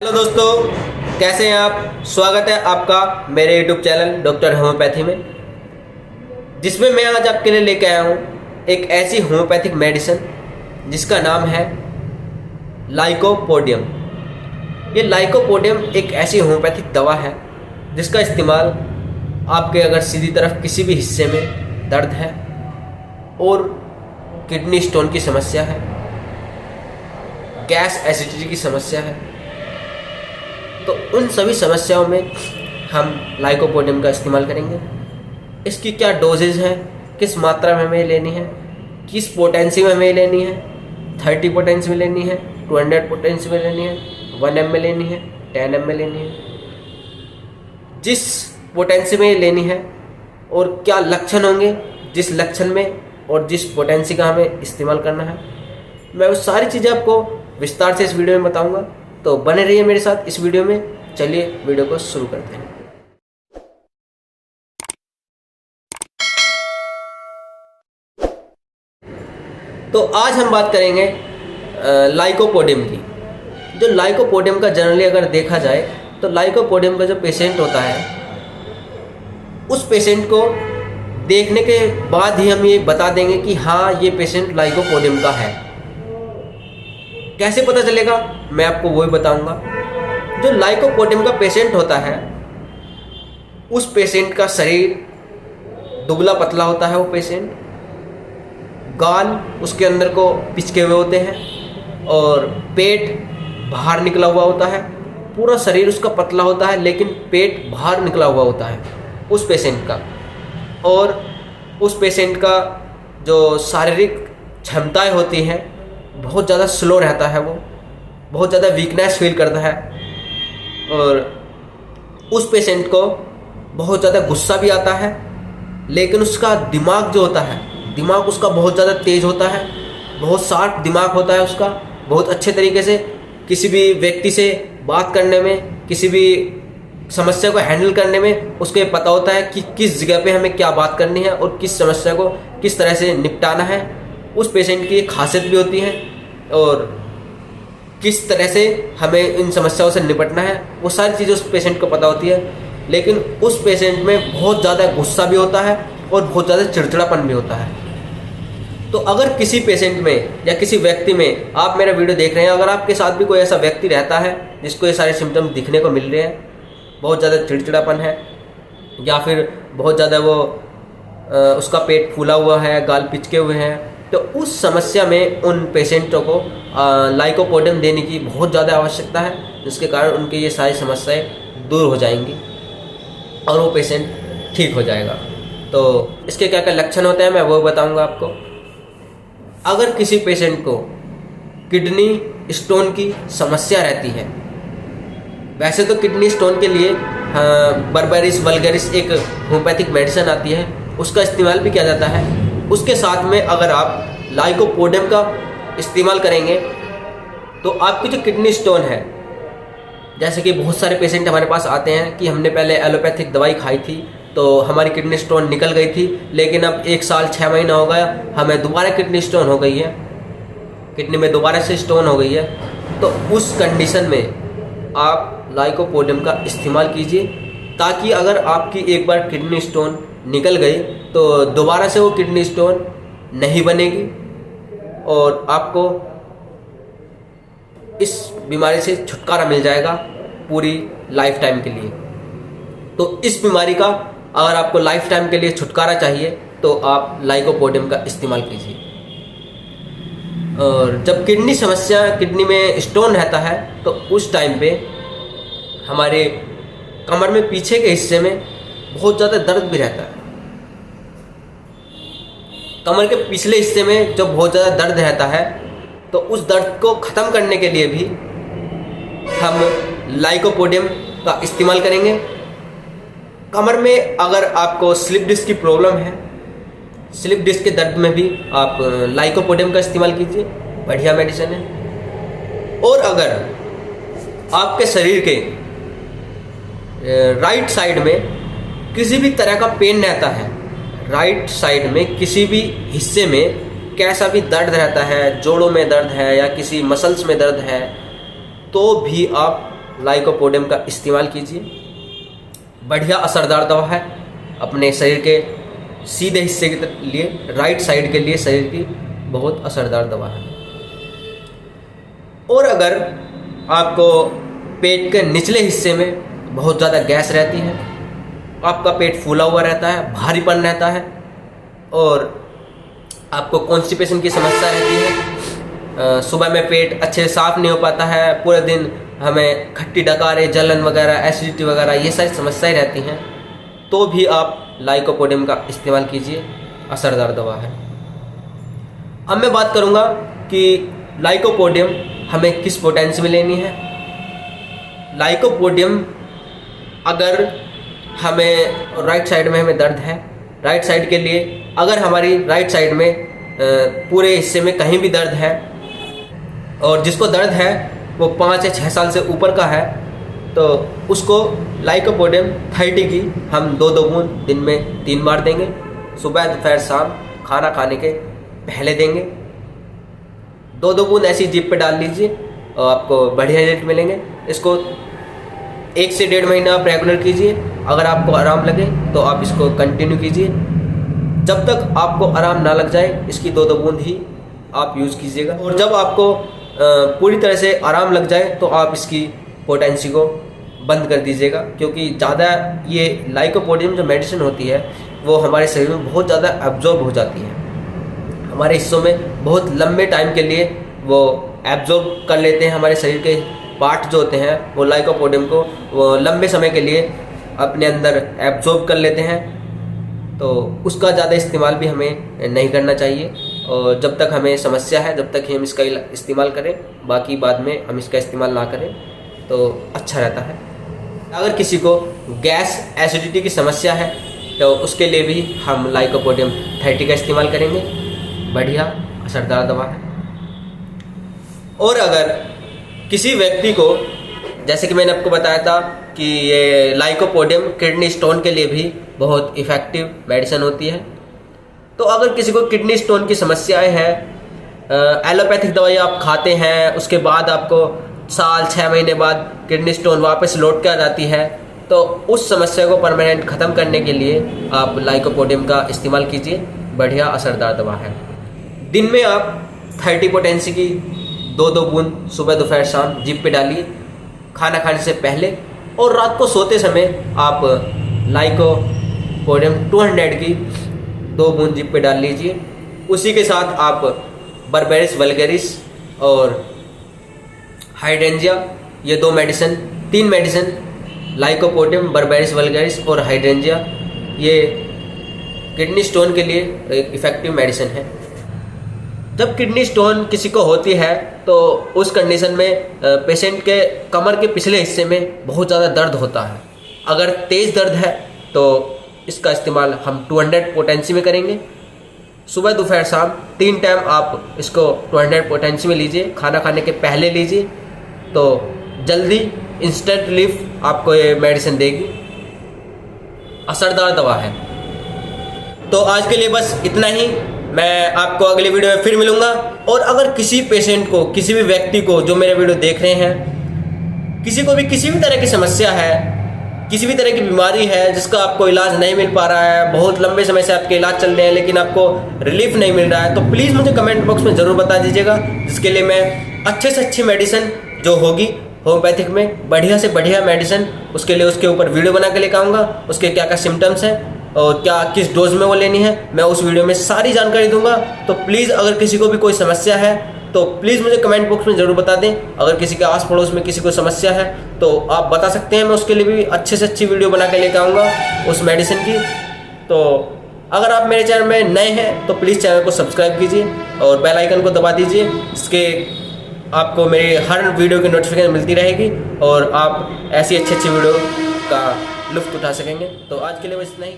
Hello दोस्तों, कैसे हैं आप। स्वागत है आपका मेरे यूट्यूब चैनल डॉक्टर होम्योपैथी में, जिसमें मैं आज आपके लिए लेके आया हूँ एक ऐसी होम्योपैथिक मेडिसिन जिसका नाम है लाइकोपोडियम। ये लाइकोपोडियम एक ऐसी होम्योपैथिक दवा है जिसका इस्तेमाल आपके अगर सीधी तरफ किसी भी हिस्से में दर्द है और किडनी स्टोन की समस्या है, गैस एसिडिटी की समस्या है, तो उन सभी समस्याओं में हम लाइकोपोडियम का इस्तेमाल करेंगे। इसकी क्या डोजेज है, किस मात्रा में हमें लेनी है, किस पोटेंसी में हमें लेनी है, 30 पोटेंसी में लेनी है, 200 पोटेंसी में लेनी है, 1 ml में लेनी है, 10 ml में लेनी है, जिस पोटेंसी में लेनी है और क्या लक्षण होंगे जिस लक्षण में और जिस पोटेंसी का हमें इस्तेमाल करना है, मैं वो सारी चीज़ें आपको विस्तार से इस वीडियो में बताऊंगा। तो बने रहिए मेरे साथ इस वीडियो में। चलिए वीडियो को शुरू करते हैं। तो आज हम बात करेंगे लाइकोपोडियम की। जो लाइकोपोडियम का जनरली अगर देखा जाए तो लाइकोपोडियम का जो पेशेंट होता है उस पेशेंट को देखने के बाद ही हम ये बता देंगे कि हाँ, ये पेशेंट लाइकोपोडियम का है। कैसे पता चलेगा, मैं आपको वही बताऊंगा। जो लाइकोपोडियम का पेशेंट होता है उस पेशेंट का शरीर दुबला पतला होता है। वो पेशेंट गाल उसके अंदर को पिचके हुए होते हैं और पेट बाहर निकला हुआ होता है। पूरा शरीर उसका पतला होता है लेकिन पेट बाहर निकला हुआ होता है उस पेशेंट का। और उस पेशेंट का जो शारीरिक क्षमताएं होती हैं बहुत ज़्यादा स्लो रहता है। वो बहुत ज़्यादा वीकनेस फील करता है और उस पेशेंट को बहुत ज़्यादा गुस्सा भी आता है, लेकिन उसका दिमाग जो होता है, दिमाग उसका बहुत ज़्यादा तेज़ होता है, बहुत शार्प दिमाग होता है उसका। बहुत अच्छे तरीके से किसी भी व्यक्ति से बात करने में, किसी भी समस्या को हैंडल करने में उसको ये पता होता है कि किस जगह पे हमें क्या बात करनी है और किस समस्या को किस तरह से निपटाना है। उस पेशेंट की एक खासियत भी होती है और किस तरह से हमें इन समस्याओं से निपटना है, वो सारी चीज़ें उस पेशेंट को पता होती है। लेकिन उस पेशेंट में बहुत ज़्यादा गुस्सा भी होता है और बहुत ज़्यादा चिड़चिड़ापन भी होता है। तो अगर किसी पेशेंट में या किसी व्यक्ति में, आप मेरा वीडियो देख रहे हैं, अगर आपके साथ भी कोई ऐसा व्यक्ति रहता है जिसको ये सारे सिम्टम्स दिखने को मिल रहे हैं, बहुत ज़्यादा चिड़चिड़ापन है या फिर बहुत ज़्यादा वो उसका पेट फूला हुआ है, गाल पिचके हुए हैं, तो उस समस्या में उन पेशेंटों को लाइकोपोडियम देने की बहुत ज़्यादा आवश्यकता है, जिसके कारण उनकी ये सारी समस्याएं दूर हो जाएंगी और वो पेशेंट ठीक हो जाएगा। तो इसके क्या क्या लक्षण होते हैं मैं वो बताऊंगा आपको। अगर किसी पेशेंट को किडनी स्टोन की समस्या रहती है, वैसे तो किडनी स्टोन के लिए बर्बेरिस वल्गेरिस एक होम्योपैथिक मेडिसिन आती है, उसका इस्तेमाल भी किया जाता है। उसके साथ में अगर आप लाइकोपोडियम का इस्तेमाल करेंगे तो आपकी जो किडनी स्टोन है, जैसे कि बहुत सारे पेशेंट हमारे पास आते हैं कि हमने पहले एलोपैथिक दवाई खाई थी तो हमारी किडनी स्टोन निकल गई थी, लेकिन अब 1 साल 6 महीना हो गया, हमें दोबारा किडनी स्टोन हो गई है, किडनी में दोबारा से स्टोन हो गई है। तो उस कंडीशन में आप लाइकोपोडियम का इस्तेमाल कीजिए, ताकि अगर आपकी एक बार किडनी स्टोन निकल गई तो दोबारा से वो किडनी स्टोन नहीं बनेगी और आपको इस बीमारी से छुटकारा मिल जाएगा पूरी लाइफ टाइम के लिए। तो इस बीमारी का अगर आपको लाइफ टाइम के लिए छुटकारा चाहिए तो आप लाइकोपोडियम का इस्तेमाल कीजिए। और जब किडनी समस्या, किडनी में स्टोन रहता है तो उस टाइम पे हमारे कमर में पीछे के हिस्से में बहुत ज़्यादा दर्द भी रहता है। कमर के पिछले हिस्से में जब बहुत ज़्यादा दर्द रहता है तो उस दर्द को ख़त्म करने के लिए भी हम लाइकोपोडियम का इस्तेमाल करेंगे। कमर में अगर आपको स्लिप डिस्क की प्रॉब्लम है, स्लिप डिस्क के दर्द में भी आप लाइकोपोडियम का इस्तेमाल कीजिए, बढ़िया मेडिसिन है। और अगर आपके शरीर के राइट साइड में किसी भी तरह का पेन रहता है, राइट साइड में किसी भी हिस्से में कैसा भी दर्द रहता है, जोड़ों में दर्द है या किसी मसल्स में दर्द है, तो भी आप लाइकोपोडियम का इस्तेमाल कीजिए। बढ़िया असरदार दवा है, अपने शरीर के सीधे हिस्से के लिए, राइट साइड के लिए शरीर की बहुत असरदार दवा है। और अगर आपको पेट के निचले हिस्से में बहुत ज़्यादा गैस रहती है, आपका पेट फूला हुआ रहता है, भारीपन रहता है और आपको कॉन्स्टिपेशन की समस्या रहती है, सुबह में पेट अच्छे से साफ नहीं हो पाता है, पूरे दिन हमें खट्टी डकारे, जलन वगैरह, एसिडिटी वगैरह ये सारी समस्याएं रहती हैं, तो भी आप लाइकोपोडियम का इस्तेमाल कीजिए, असरदार दवा है। अब मैं बात करूंगा कि लाइकोपोडियम हमें किस पोटेंसी में लेनी है। लाइकोपोडियम अगर हमें राइट साइड में हमें दर्द है, राइट साइड के लिए अगर हमारी राइट साइड में पूरे हिस्से में कहीं भी दर्द है और जिसको दर्द है वो 5 या 6 साल से ऊपर का है, तो उसको लाइकोपोडियम 30 की हम 2-2 बूंद दिन में 3 बार देंगे, सुबह दोपहर शाम खाना खाने के पहले देंगे। 2-2 बूंद ऐसी जीभ पे डाल लीजिए और आपको बढ़िया रिजल्ट मिलेंगे। इसको 1 से 1.5 महीना आप रेगुलर कीजिए, अगर आपको आराम लगे तो आप इसको कंटिन्यू कीजिए। जब तक आपको आराम ना लग जाए इसकी 2-2 बूंद ही आप यूज़ कीजिएगा, और जब आपको पूरी तरह से आराम लग जाए तो आप इसकी पोटेंसी को बंद कर दीजिएगा, क्योंकि ज़्यादा ये लाइकोपोडियम जो मेडिसिन होती है वो हमारे शरीर में बहुत ज़्यादा एब्जॉर्ब हो जाती है, हमारे हिस्सों में बहुत लंबे टाइम के लिए वो एब्जॉर्ब कर लेते हैं। हमारे शरीर के पार्ट जो होते हैं वो लाइकोपोडियम को वो लंबे समय के लिए अपने अंदर एब्जॉर्ब कर लेते हैं, तो उसका ज़्यादा इस्तेमाल भी हमें नहीं करना चाहिए। और जब तक हमें समस्या है जब तक ही हम इसका इस्तेमाल करें, बाकी बाद में हम इसका इस्तेमाल ना करें तो अच्छा रहता है। अगर किसी को गैस एसिडिटी की समस्या है तो उसके लिए भी हम लाइकोपोडियम 30 का इस्तेमाल करेंगे, बढ़िया असरदार दवा है। और अगर किसी व्यक्ति को, जैसे कि मैंने आपको बताया था कि ये लाइकोपोडियम किडनी स्टोन के लिए भी बहुत इफ़ेक्टिव मेडिसिन होती है, तो अगर किसी को किडनी स्टोन की समस्याएं हैं, एलोपैथिक दवाई आप खाते हैं, उसके बाद आपको साल 6 महीने बाद किडनी स्टोन वापस लौट कर आ जाती है, तो उस समस्या को परमानेंट ख़त्म करने के लिए आप लाइकोपोडियम का इस्तेमाल कीजिए, बढ़िया असरदार दवा है। दिन में आप 30 पोटेंसी की 2-2 बूंद सुबह दोपहर शाम जीभ पे डालिए खाना खाने से पहले, और रात को सोते समय आप लाइकोपोडियम 200 की 2 बूंद जीभ पे डाल लीजिए। उसी के साथ आप बर्बेरिस वल्गेरिस और हाइड्रेंजिया, ये 3 मेडिसिन लाइकोपोडियम, बर्बेरिस वल्गेरिस और हाइड्रेंजिया, ये किडनी स्टोन के लिए एक इफ़ेक्टिव मेडिसिन है। जब किडनी स्टोन किसी को होती है तो उस कंडीशन में पेशेंट के कमर के पिछले हिस्से में बहुत ज़्यादा दर्द होता है। अगर तेज़ दर्द है तो इसका इस्तेमाल हम 200 पोटेंसी में करेंगे। सुबह दोपहर शाम 3 टाइम आप इसको 200 पोटेंसी में लीजिए, खाना खाने के पहले लीजिए, तो जल्दी इंस्टेंट रिलीफ आपको ये मेडिसिन देगी, असरदार दवा है। तो आज के लिए बस इतना ही, मैं आपको अगली वीडियो में फिर मिलूंगा। और अगर किसी पेशेंट को, किसी भी व्यक्ति को जो मेरे वीडियो देख रहे हैं, किसी को भी किसी भी तरह की समस्या है, किसी भी तरह की बीमारी है जिसका आपको इलाज नहीं मिल पा रहा है, बहुत लंबे समय से आपके इलाज चल रहे हैं लेकिन आपको रिलीफ नहीं मिल रहा है, तो प्लीज़ मुझे कमेंट बॉक्स में ज़रूर बता दीजिएगा, जिसके लिए मैं अच्छे से अच्छी मेडिसिन जो होगी होम्योपैथिक में, बढ़िया से बढ़िया मेडिसिन, उसके लिए उसके ऊपर वीडियो बना के लेकर आऊँगा, उसके क्या क्या सिम्टम्स हैं और क्या किस डोज में वो लेनी है, मैं उस वीडियो में सारी जानकारी दूंगा। तो प्लीज़ अगर किसी को भी कोई समस्या है तो प्लीज़ मुझे कमेंट बॉक्स में ज़रूर बता दें। अगर किसी के आस पड़ोस में किसी को समस्या है तो आप बता सकते हैं, मैं उसके लिए भी अच्छे से अच्छी वीडियो बना के लेकर आऊँगा उस मेडिसिन की। तो अगर आप मेरे चैनल में नए हैं तो प्लीज़ चैनल को सब्सक्राइब कीजिए और बेल आइकन को दबा दीजिए, जिसके आपको मेरी हर वीडियो की नोटिफिकेशन मिलती रहेगी और आप ऐसी अच्छी वीडियो का लुत्फ़ उठा सकेंगे। तो आज के लिए बस इतना ही।